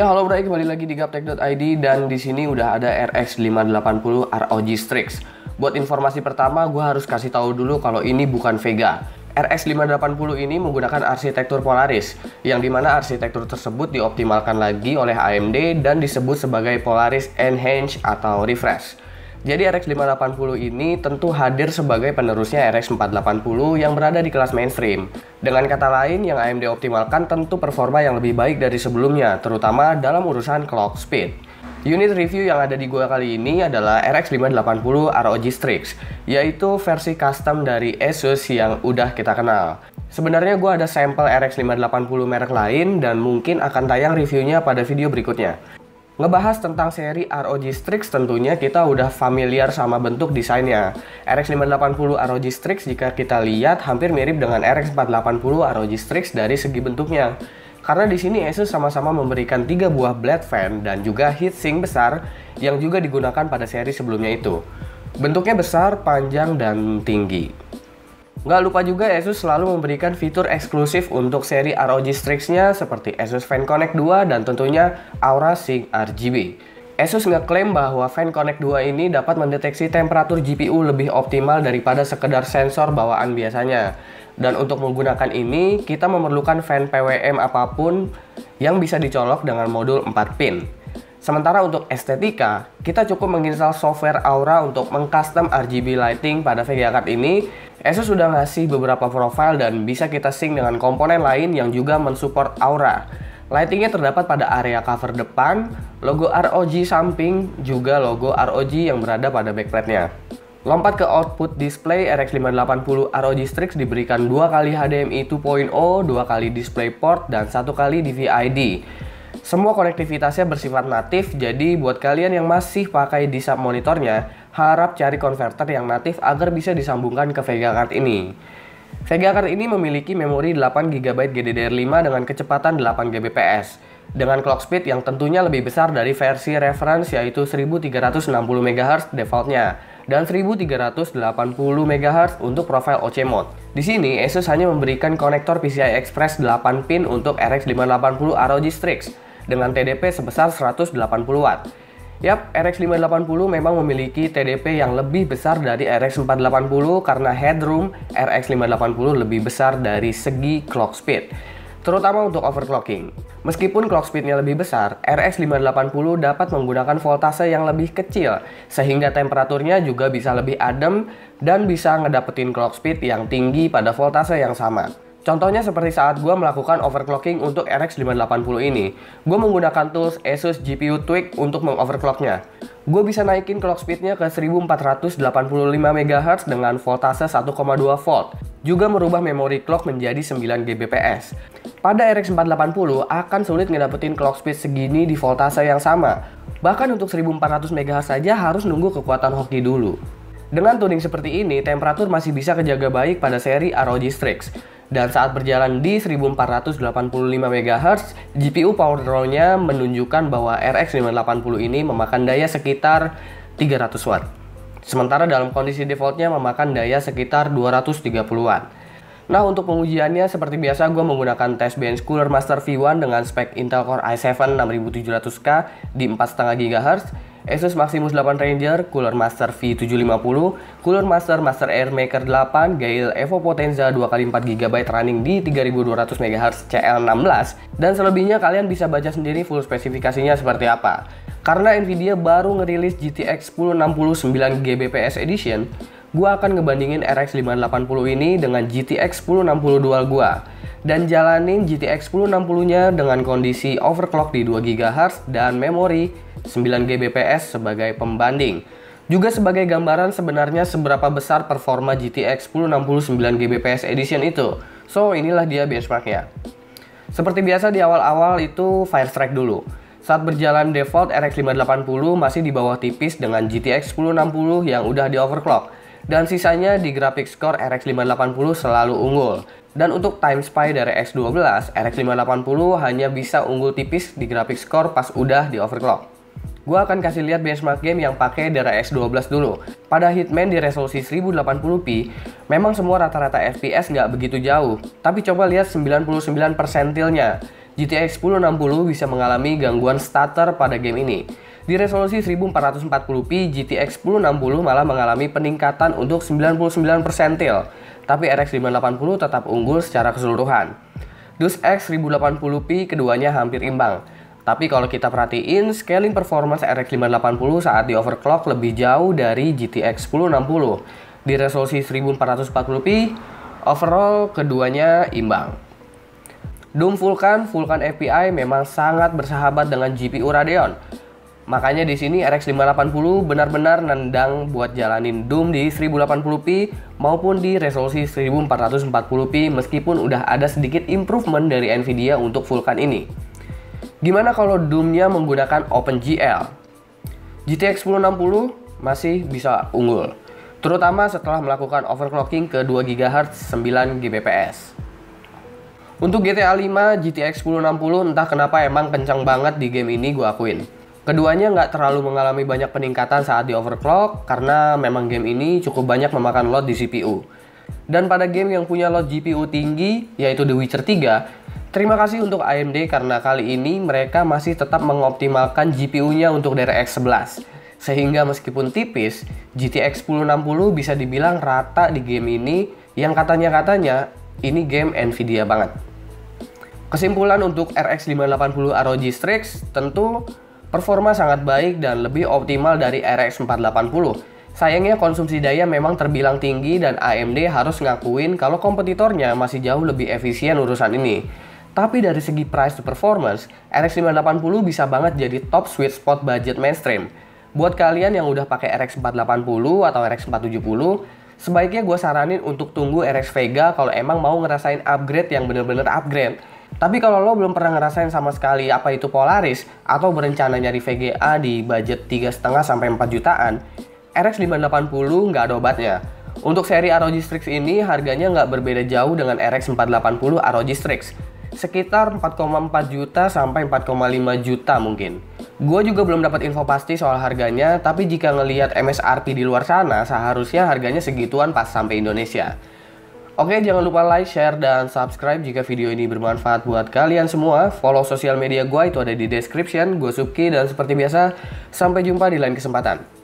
Ya, halo bro, kembali lagi di gaptek.id dan di sini udah ada RX 580 ROG Strix. Buat informasi pertama, gue harus kasih tahu dulu kalau ini bukan Vega. RX 580 ini menggunakan arsitektur Polaris, yang dimana arsitektur tersebut dioptimalkan lagi oleh AMD dan disebut sebagai Polaris Enhance atau Refresh. Jadi RX 580 ini tentu hadir sebagai penerusnya RX 480 yang berada di kelas mainstream. Dengan kata lain, yang AMD optimalkan tentu performa yang lebih baik dari sebelumnya, terutama dalam urusan clock speed. Unit review yang ada di gua kali ini adalah RX 580 ROG Strix, yaitu versi custom dari Asus yang udah kita kenal. Sebenarnya gua ada sampel RX 580 merek lain dan mungkin akan tayang reviewnya pada video berikutnya. Ngebahas tentang seri ROG Strix tentunya kita udah familiar sama bentuk desainnya. RX 580 ROG Strix jika kita lihat hampir mirip dengan RX 480 ROG Strix dari segi bentuknya. Karena di sini Asus sama-sama memberikan 3 buah blade fan dan juga heatsink besar yang juga digunakan pada seri sebelumnya itu. Bentuknya besar, panjang, dan tinggi. Nggak lupa juga Asus selalu memberikan fitur eksklusif untuk seri ROG Strix-nya seperti Asus Fan Connect 2 dan tentunya Aura Sync RGB. Asus ngeklaim bahwa Fan Connect 2 ini dapat mendeteksi temperatur GPU lebih optimal daripada sekedar sensor bawaan biasanya. Dan untuk menggunakan ini, kita memerlukan fan PWM apapun yang bisa dicolok dengan modul 4 pin. Sementara untuk estetika, kita cukup menginstal software Aura untuk mengcustom RGB lighting pada VGA card ini. Asus sudah ngasih beberapa profile dan bisa kita sync dengan komponen lain yang juga mensupport Aura. Lightingnya terdapat pada area cover depan, logo ROG samping, juga logo ROG yang berada pada backplate-nya. Lompat ke output display, RX 580 ROG Strix diberikan 2 kali HDMI 2.0, 2 kali DisplayPort, dan 1 kali DVI-D. Semua konektivitasnya bersifat natif, jadi buat kalian yang masih pakai di sub monitornya, harap cari konverter yang natif agar bisa disambungkan ke Vega card ini. Vega card ini memiliki memori 8GB GDDR5 dengan kecepatan 8Gbps, dengan clock speed yang tentunya lebih besar dari versi reference yaitu 1360 MHz defaultnya dan 1380 MHz untuk profile OC mode. Di sini Asus hanya memberikan konektor PCI Express 8 pin untuk RX 580 ROG Strix dengan TDP sebesar 180 Watt. Yap, RX 580 memang memiliki TDP yang lebih besar dari RX 480 karena headroom RX 580 lebih besar dari segi clock speed, terutama untuk overclocking. Meskipun clock speednya lebih besar, RX 580 dapat menggunakan voltase yang lebih kecil, sehingga temperaturnya juga bisa lebih adem dan bisa ngedapetin clock speed yang tinggi pada voltase yang sama. Contohnya seperti saat gue melakukan overclocking untuk RX 580 ini, gue menggunakan tools Asus GPU Tweak untuk mengoverclocknya. Gue bisa naikin clock speednya ke 1485 MHz dengan voltase 1,2 volt, juga merubah memori clock menjadi 9 Gbps. Pada RX 480 akan sulit ngedapetin clock speed segini di voltase yang sama. Bahkan untuk 1400 MHz saja harus nunggu kekuatan hoki dulu. Dengan tuning seperti ini, temperatur masih bisa kejaga baik pada seri ROG Strix. Dan saat berjalan di 1485 MHz, GPU power draw-nya menunjukkan bahwa RX 580 ini memakan daya sekitar 300 Watt. Sementara dalam kondisi defaultnya memakan daya sekitar 230 Watt. Nah, untuk pengujiannya seperti biasa gue menggunakan test bench Cooler Master V1 dengan spek Intel Core i7 6700K di 4,5 GHz, Asus Maximus 8 Ranger, Cooler Master V750, Cooler Master Master Air Maker 8, Gale Evo Potenza 2x4GB running di 3200 MHz CL16, dan selebihnya kalian bisa baca sendiri full spesifikasinya seperti apa. Karena Nvidia baru ngerilis GTX 1060 9Gbps Edition, gua akan ngebandingin RX 580 ini dengan GTX 1060 dual gua dan jalanin GTX 1060-nya dengan kondisi overclock di 2 GHz dan memori 9 Gbps sebagai pembanding. Juga sebagai gambaran sebenarnya seberapa besar performa GTX 1060 9 Gbps Edition itu. So, inilah dia benchmarknya. Seperti biasa di awal-awal itu Firestrike dulu. Saat berjalan default RX 580 masih di bawah tipis dengan GTX 1060 yang udah di overclock. Dan sisanya di graphics core RX 580 selalu unggul. Dan untuk time spy dari X12, RX 580 hanya bisa unggul tipis di graphics core pas udah di overclock. Gua akan kasih lihat benchmark game yang pakai DirectX 12 dulu. Pada Hitman di resolusi 1080p, memang semua rata-rata FPS nggak begitu jauh. Tapi coba lihat 99 persentilnya. GTX 1060 bisa mengalami gangguan stutter pada game ini. Di resolusi 1440p, GTX 1060 malah mengalami peningkatan untuk 99 persentil, tapi RX 580 tetap unggul secara keseluruhan. DualShock 1080p keduanya hampir imbang. Tapi kalau kita perhatiin, scaling performance RX 580 saat di overclock lebih jauh dari GTX 1060. Di resolusi 1440p, overall keduanya imbang. Doom Vulkan API memang sangat bersahabat dengan GPU Radeon. Makanya di sini RX 580 benar-benar nendang buat jalanin Doom di 1080p maupun di resolusi 1440p meskipun udah ada sedikit improvement dari Nvidia untuk Vulkan ini. Gimana kalau Doom-nya menggunakan OpenGL? GTX 1060 masih bisa unggul, terutama setelah melakukan overclocking ke 2 GHz 9 Gbps. Untuk GTA 5, GTX 1060 entah kenapa emang kencang banget di game ini, gue akuin. Keduanya nggak terlalu mengalami banyak peningkatan saat di overclock karena memang game ini cukup banyak memakan load di CPU. Dan pada game yang punya load GPU tinggi, yaitu The Witcher 3, terima kasih untuk AMD karena kali ini mereka masih tetap mengoptimalkan GPU-nya untuk DirectX 11. Sehingga meskipun tipis, GTX 1060 bisa dibilang rata di game ini yang katanya ini game Nvidia banget. Kesimpulan untuk RX 580 ROG Strix tentu performa sangat baik dan lebih optimal dari RX 480. Sayangnya konsumsi daya memang terbilang tinggi dan AMD harus ngakuin kalau kompetitornya masih jauh lebih efisien urusan ini. Tapi dari segi price to performance, RX 580 bisa banget jadi top sweet spot budget mainstream. Buat kalian yang udah pakai RX 480 atau RX 470, sebaiknya gue saranin untuk tunggu RX Vega kalau emang mau ngerasain upgrade yang bener-bener upgrade. Tapi kalau lo belum pernah ngerasain sama sekali apa itu Polaris atau berencana nyari VGA di budget 3,5 sampai 4 jutaan, RX 580 nggak ada obatnya. Untuk seri ROG Strix ini harganya nggak berbeda jauh dengan RX 480 ROG Strix, sekitar 4,4 juta sampai 4,5 juta mungkin. Gue juga belum dapat info pasti soal harganya, tapi jika ngelihat MSRP di luar sana, seharusnya harganya segituan pas sampai Indonesia. Oke, jangan lupa like, share, dan subscribe jika video ini bermanfaat buat kalian semua. Follow sosial media gue, itu ada di description. Gue Subki, dan seperti biasa, sampai jumpa di lain kesempatan.